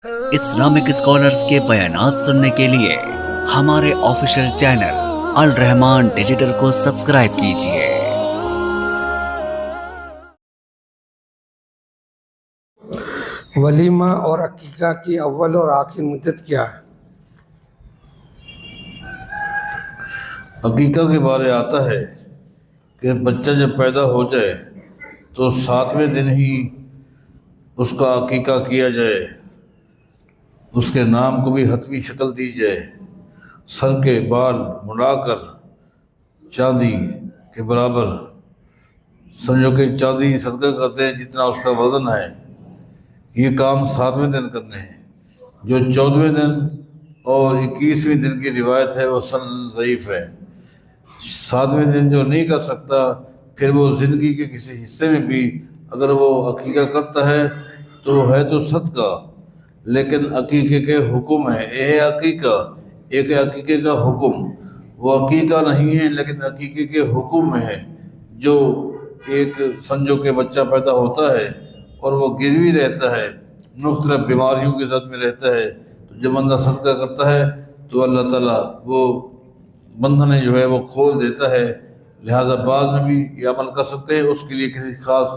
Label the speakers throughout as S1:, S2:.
S1: Islamic scholars کے بیانات سننے کے لیے ہمارے آفیشیل چینل الرحمان ڈیجیٹل کو سبسکرائب کیجیے۔
S2: ولیمہ اور عقیقہ کی اول اور آخری مدت کیا ہے؟
S3: عقیقہ کے بارے آتا ہے کہ بچہ جب پیدا ہو جائے تو 7ویں دن ہی اس کا عقیقہ کیا جائے، اس کے نام کو بھی حتمی شکل دی جائے، سر کے بال مڑا کر چاندی کے برابر، سمجھو کہ چاندی صدقہ کرتے ہیں جتنا اس کا وزن ہے، یہ کام 7ویں دن کرنے ہیں۔ جو 14ویں دن اور 21ویں دن کی روایت ہے وہ سند ضعیف ہے۔ 7ویں دن جو نہیں کر سکتا پھر وہ زندگی کے کسی حصے میں بھی اگر وہ عقیقہ کرتا ہے تو ہے تو صدقہ، لیکن عقیقے کے حکم ہے۔ یہ عقیقہ ایک عقیقے کا حکم، وہ عقیقہ نہیں ہے لیکن عقیقے کے حکم میں ہے۔ جو ایک سمجھو کہ بچہ پیدا ہوتا ہے اور وہ گروی رہتا ہے، مختلف بیماریوں کے زد میں رہتا ہے، تو جب بندہ صدقہ کرتا ہے تو اللہ تعالیٰ وہ بندھن جو ہے وہ کھول دیتا ہے۔ لہٰذا بعد میں بھی یہ عمل کر سکتے ہیں، اس کے لیے کسی خاص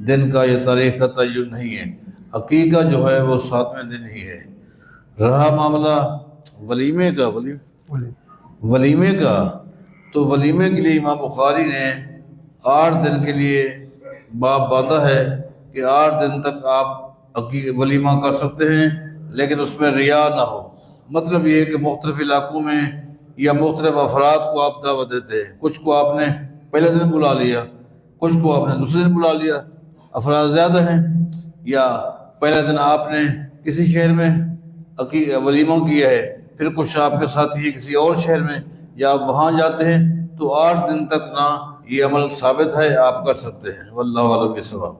S3: دن کا یا تاریخ کا تعین نہیں ہے۔ عقیقہ جو ہے وہ 7ویں دن ہی ہے۔ رہا معاملہ ولیمے کا، ولیمے کا تو ولیمے کے لیے امام بخاری نے 8 دن کے لیے باب باندھا ہے کہ 8 دن تک آپ ولیمہ کر سکتے ہیں، لیکن اس میں ریا نہ ہو۔ مطلب یہ ہے کہ مختلف علاقوں میں یا مختلف افراد کو آپ دعوت دیتے ہیں، کچھ کو آپ نے پہلے دن بلا لیا، کچھ کو آپ نے دوسرے دن بلا لیا، افراد زیادہ ہیں، یا پہلے دن آپ نے کسی شہر میں ولیمہ کیا ہے، پھر کچھ آپ کے ساتھی کسی اور شہر میں، یا آپ وہاں جاتے ہیں، تو 8 دن تک نہ یہ عمل ثابت ہے، آپ کر سکتے ہیں۔ واللہ اعلم بالصواب۔